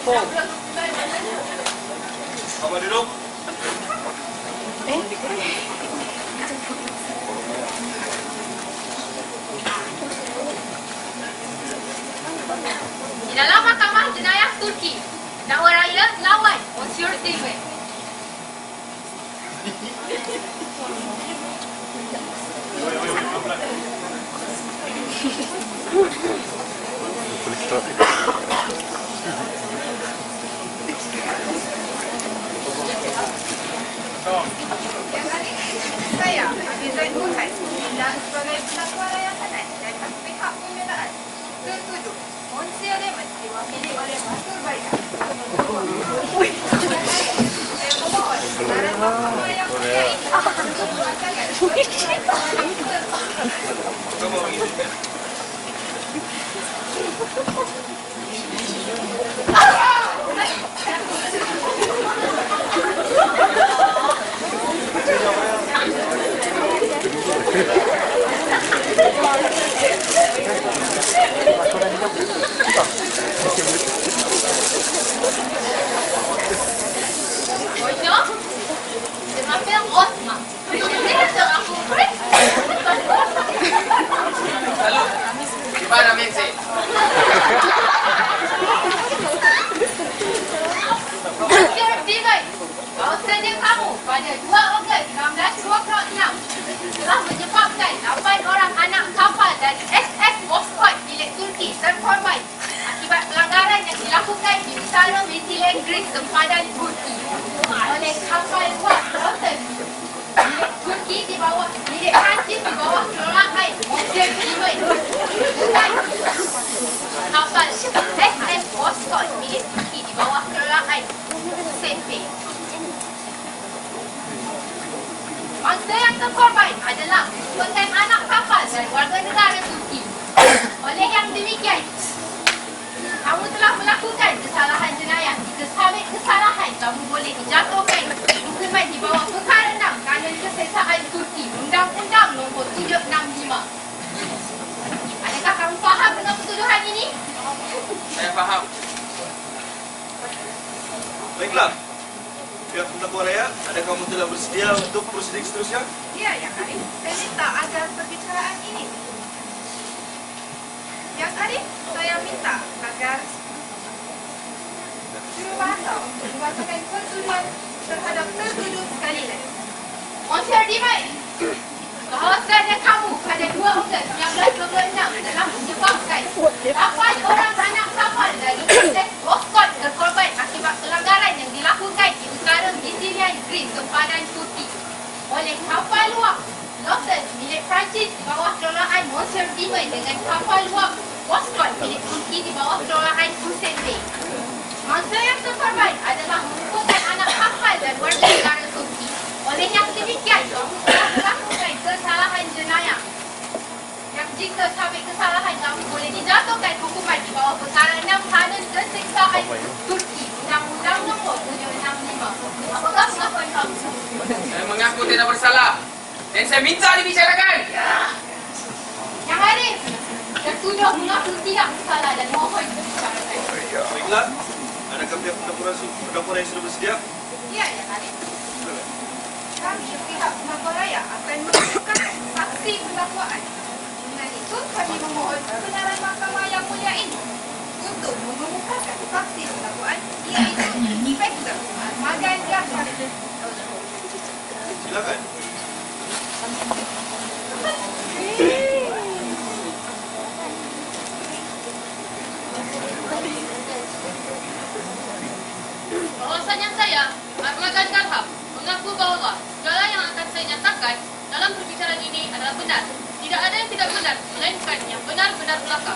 Apa duduk? Di dalam Mahkamah Jenayah Turki, dakwa raya lawan Monsieur Steven. Saya, Abizain Muhammad, dan sebagai pendakwa rakyatan dan pihak pembelaan tertuduh Monsieur Lehman diwakili oleh Mastur Baikal. Saya memohon kebenaran mahkamah yang mulia ini membacakan Kamu mengizinkan? Bonjour, je m'appelle Osma. Je viens de rencontrer. Salut, gimana Mexi? Monsieur Steven, bahawasanya kamu pada 2 Ogos 1926 telah menyebabkan 8 orang anak kapal dari SS Bosphorus milik Turki terkorban akibat pelanggaran yang dilakukan di utara Metilen Greece sempadan Turki oleh kapal wak Rotten milik Turki di bawah milik Prancis di bawah kelolaan Monsieur Steven dan kapal SS Bosphorus milik Turki di bawah kelolaan SMP. Mangsa yang terkorban adalah merupakan anak kapal dan warga negara Turki. Oleh yang demikian, kamu telah melakukan kesalahan jenayah. Jika sabit kesalahan, kamu boleh dijatuhkan hukuman di bawah perkara 6 Kanun Keseksaan Turki, Undang-Undang Nombor 765. Adakah kamu faham dengan pertuduhan ini? Saya paham. Baiklah. Pihak pendakwa raya, adakah kamu telah bersedia untuk prosedur seterusnya? Ya, Yang Arif. Saya minta agar perbicaraan ini. Yang Arif, saya minta agar jurubahasa untuk membacakan pertuduhan terhadap tertuduh sekali lagi. Monsieur Dimai, bahawasanya kamu pada 2 Ogos 1926 telah menyebabkan 8 orang anak kapal dari SS Bosphorus terkorban akibat pelanggaran yang dilakukan di utara Metilen Greece sempadan Turki oleh kapal wak Lotus milik Prancis di bawah kelolaan Monsieur Dimai dengan kapal wak Bosphorus milik Turki di bawah kelolaan Kusenbey. Mangsa yang terkorban adalah merupakan anak kapal dan warga negara Turki. Oleh yang demikian, kamu telah melakukan kesalahan jenayah. Yang jika sabit kesalahan, kamu boleh dijatuhkan hukuman di bawah perkara 6 Kanun Keseksaan Turki, Undang-Undang Nombor 765. Apakah pengakuan kamu? Saya mengaku tidak bersalah dan saya minta dibicarakan. Yang Arif, tertuduh mengaku tidak bersalah dan mohon dibicarakan. Baiklah. Adakah pihak pendakwa raya sudah bersedia? Ya, Yang Arif. Kami pihak pendakwa raya akan mengajukan saksi pendakwaan. Dengan itu, kami memohon kebenaran mahkamah yang mulia ini untuk mengemukakan saksi pendakwaan, iaitu Inspektor Armagan Yahya. Silakan. Bahawasanya saya, Armagan Garham, mengaku bahawa segala yang akan saya nyatakan dalam perbicaraan ini adalah benar. Tidak ada yang tidak benar, melainkan yang benar-benar belaka.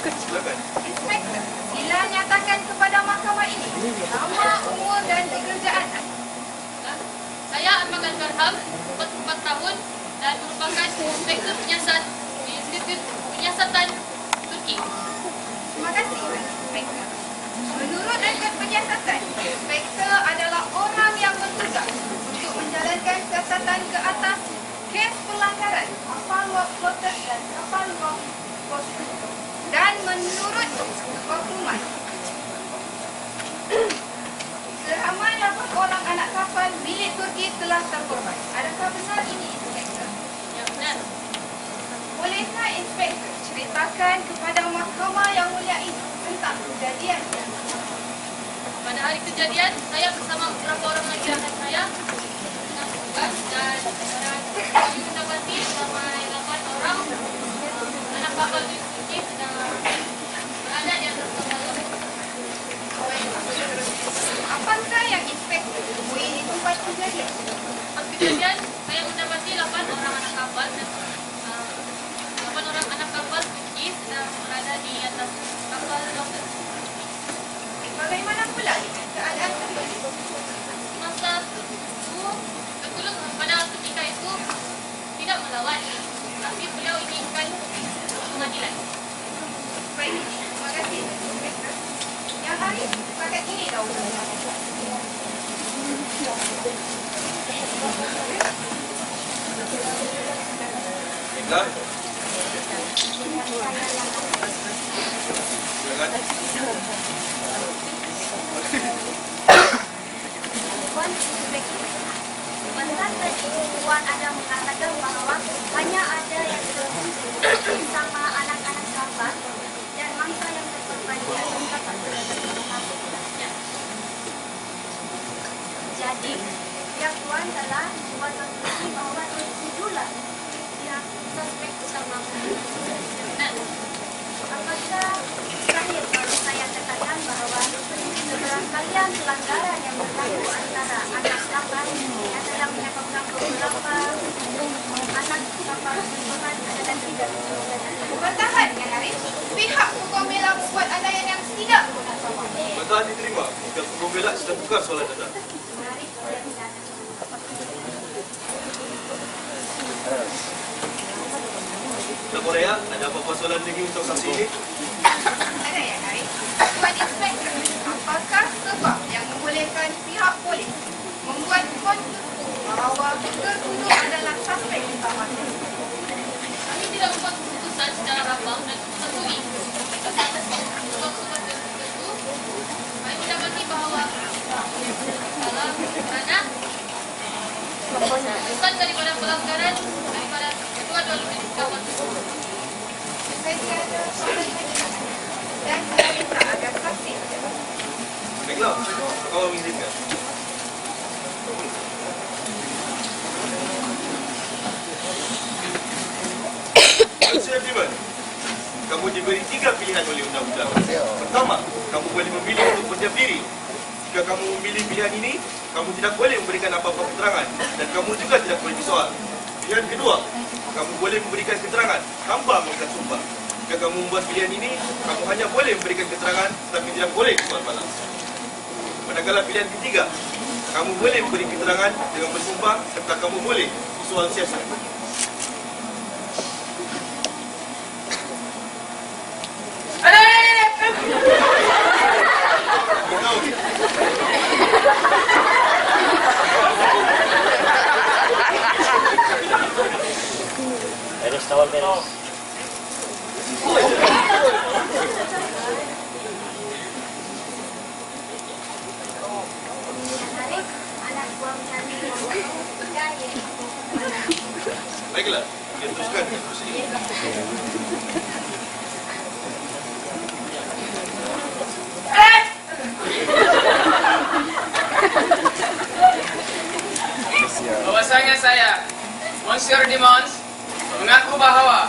Silakan. Inspektor, sila nyatakan kepada mahkamah ini nama, umur dan pekerjaan. Saya Armagan Garham, 44 tahun dan merupakan inspektor penyiasat di Institut Penyiasatan Turki. Terima kasih, Inspektor. Menurut rekod penyiasatan, inspektor adalah orang yang bertugas tuliskan ke atas kes pelanggaran kapal wak floater dan kapal wak floater. Dan menurut maklumat, seramai 8 orang anak kapal milik Turki telah terkorban. Adakah benar ini, Inspektor? Ya, benar. Bolehkah Inspektor ceritakan kepada mahkamah yang mulia ini tentang kejadian? Pada hari kejadian, saya bersama beberapa orang lagi rakan saya dengan petugas dan kami mendapati ramai 8 orang anak kapal di Turki sedang berada di atas kapal. Apakah yang Inspektor temui di tempat kejadian? Pas kejadian, saya mendapati 8 orang anak kapal dan 8 orang anak kapal Turki sedang berada di atas kapal Lotus. Bagaimana pula dengan keadaan tersebut? Masa itu, Teguluk pada ketika itu tidak melawan, tapi beliau inginkan pengadilan. Baik, terima kasih, Inspektor. Yang hari pakai ini tahu. Baiklah. Tuan Inspektur, sebentar tadi Tuan ada mengatakan bahawa hanya ada yang bersama anak-anak kapal dan mangsa yang terkorban di atas kapal. Jadi, yang Tuan telah Tuan mengatakan bahawa itulah yang suspek utama. Apakah terakhir baru saya katakan bahawa seberangkalian pelanggaran yang berlaku antara anak kapal yang sedang menyebabkan beberapa anak kapal berkorban adalah tidak. Pertahan, Yang Arif. Pihak hukum bela membuat andaian yang tidak berdasarkan. Pertahan diterima. Pihak hukum bela sedang buka soalan anda. Mari kita tidak ada. Tuan Korea, ada apa-apa soalan lagi untuk saksi ini? Ada Yang Arif. Tuan Inspektor, apakah sebab yang membolehkan pihak polis membuat konstruksi bahawa tertuduh adalah suspek utama? Kami tidak membuat keputusan secara rabang dan tertulis. Atas sebab surat tertentu, kami mendapati bahawa salah kerana bukan daripada pelanggaran daripada kedua-dua unit kapal tersebut. Saya tiada soalan lagi. Dan saya minta agar saksi Baiklah, kau mengizinkan. Sir Diman, kamu diberi 3 pilihan oleh undang-undang. Pertama, kamu boleh memilih untuk berdiam diri. Jika kamu memilih pilihan ini, kamu tidak boleh memberikan apa-apa keterangan dan kamu juga tidak boleh disoal. Pilihan kedua, kamu boleh memberikan keterangan tanpa mengikat sumpah. Jika kamu membuat pilihan ini, kamu hanya boleh memberikan keterangan tetapi tidak boleh disoal balas. Manakala pilihan ketiga, kamu boleh memberi keterangan dengan bersumpah serta kamu boleh disoal siasat. Beres tawal beres. Menarik anak buah kami yang bergaya. Baiklah, kita teruskan diskusi ini. Bahwasanya saya, Monsieur Dimons, mengaku bahawa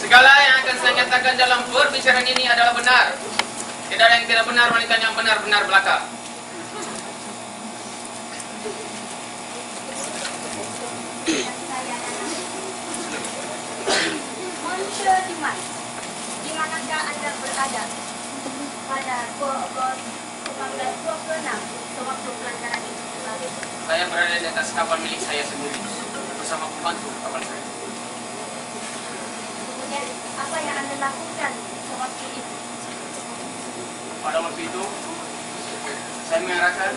segala yang akan saya nyatakan dalam perbicaraan ini adalah benar. Tidak ada yang tidak benar, melainkan yang benar-benar belaka. Monsieur Dimas, di manakah Anda berada pada 2 Ogos 1926 sewaktu pelanggaran itu terjadi? Saya berada di atas kapal milik saya sendiri bersama pembantu kapal saya. Kemudian, apa yang Anda lakukan sewaktu itu? Pada waktu itu, saya mengarahkan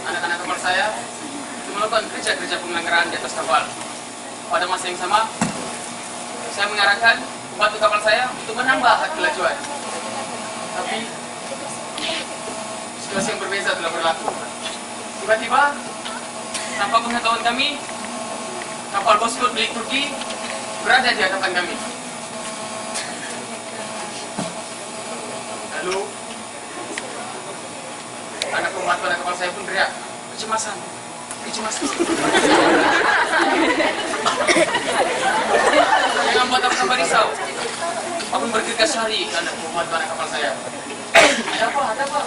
anak-anak kapal saya untuk melakukan kerja-kerja pelanggaran di atas kapal. Pada masa yang sama, saya mengarahkan pembantu kapal saya untuk menambah kelajuan. Tapi situasi yang berbeza telah berlaku. Tiba-tiba, tanpa pengetahuan kami, kapal Bozkurt milik Turki berada di hadapan kami. Lalu, anak pembantu anak kapal saya pun teriak, kecemasan. Jangan buat aku tambah risau. Aku bergegas lari ke anak pembantu anak kapal saya. Ada apa?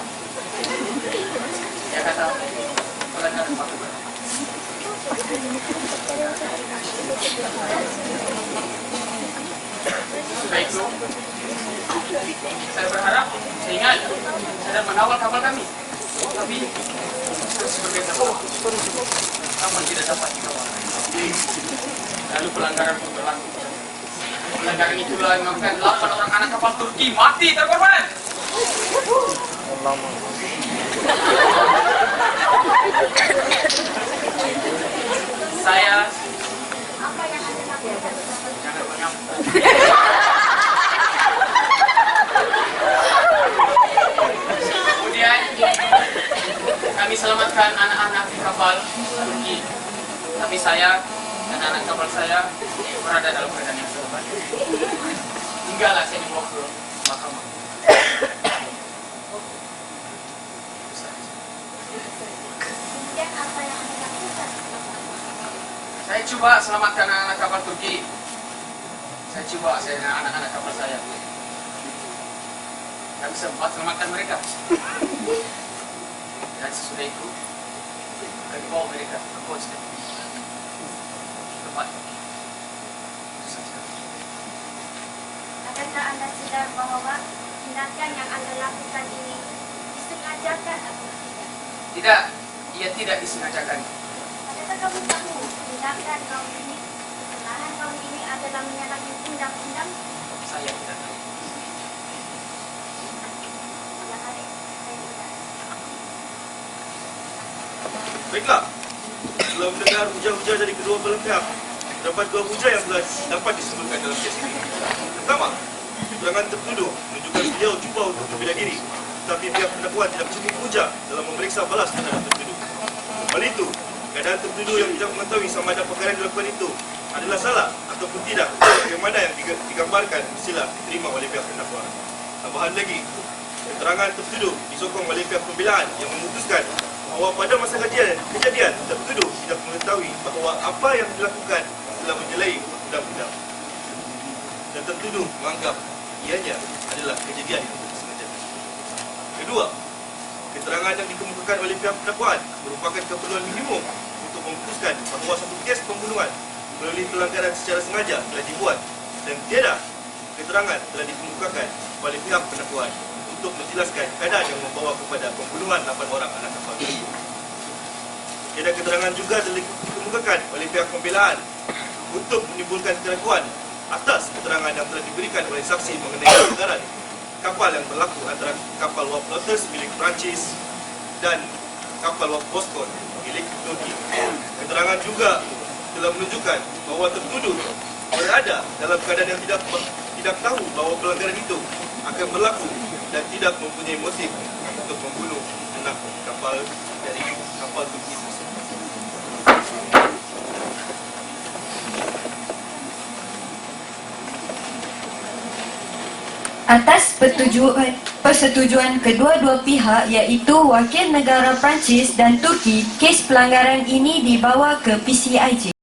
Dia kata, pelanggaran waktu. Sudah itu, saya berharap, saya ingat, saya dapat mengawal kapal kami. Tapi, terus berbeda. Kapal tidak dapat dikawal. Lalu pelanggaran pun berlaku. Pelanggaran itulah yang menyebabkan 8 orang anak kapal Turki mati terkorban. Saya Apa yang Anda lakukan? jangan mengamuk. Kemudian kami selamatkan anak-anak kapal Turki. Tapi saya dan anak kapal saya berada dalam keadaan yang korban. Hinggalah saya dibawa ke mahkamah. Kemudian apa yang Anda lakukan? Saya coba selamatkan anak-anak kapal Turki. Saya dengan anak-anak kapal saya. Kami sempat selamatkan mereka. Dan sesudah itu, kami bawa mereka ke Bozkurt. Tempat. Itu saja. Adakah Anda sadar bahwa tindakan yang Anda lakukan ini disengajakan atau tidak? Tidak, ia tidak disengajakan. Adakah kamu tahu tindakan kaum ini, kesalahan kaum ini adalah menyalahi undang-undang? Saya tidak tahu. Menarik, saya tidak. Baiklah, setelah mendengar hujah-hujah dari kedua belah pihak, terdapat 2 hujah yang telah dapat disebutkan dalam kes ini. Pertama, keterangan tertuduh menunjukkan beliau cuba untuk membela diri, tetapi pihak pendakwa tidak cukup hujah dalam memeriksa balas terhadap tertuduh. Oleh itu, keadaan tertuduh yang tidak mengetahui sama ada perkara yang dilakukan itu adalah salah ataupun tidak, bagaimana yang digambarkan sila diterima oleh pihak pendakwa. Tambahan lagi, keterangan tertuduh disokong oleh pihak pembelaan yang memutuskan bahawa pada masa kejadian tertuduh tidak mengetahui bahawa apa yang dilakukan telah menyalahi undang-undang, dan tertuduh menganggap ianya adalah kejadian yang disengaja. Kedua, keterangan yang dikemukakan oleh pihak pendakwaan merupakan keperluan minimum untuk memutuskan bahawa satu kes pembunuhan melalui pelanggaran secara sengaja telah dibuat, dan tiada keterangan telah dikemukakan oleh pihak pendakwaan untuk menjelaskan keadaan yang membawa kepada pembunuhan 8 orang anak kapal. Tiada keterangan juga telah dikemukakan oleh pihak pembelaan untuk menimbulkan keraguan atas keterangan yang telah diberikan oleh saksi mengenai pelanggaran kapal yang berlaku antara kapal wap Lotus milik Perancis dan kapal wap Bozkurt milik Turki. Keterangan juga telah menunjukkan bahawa tertuduh berada dalam keadaan yang tidak tahu bahawa pelanggaran itu akan berlaku dan tidak mempunyai motif untuk membunuh anak kapal dari kapal Turki tersebut. Atas persetujuan kedua-dua pihak iaitu wakil negara Perancis dan Turki, kes pelanggaran ini dibawa ke PCIJ.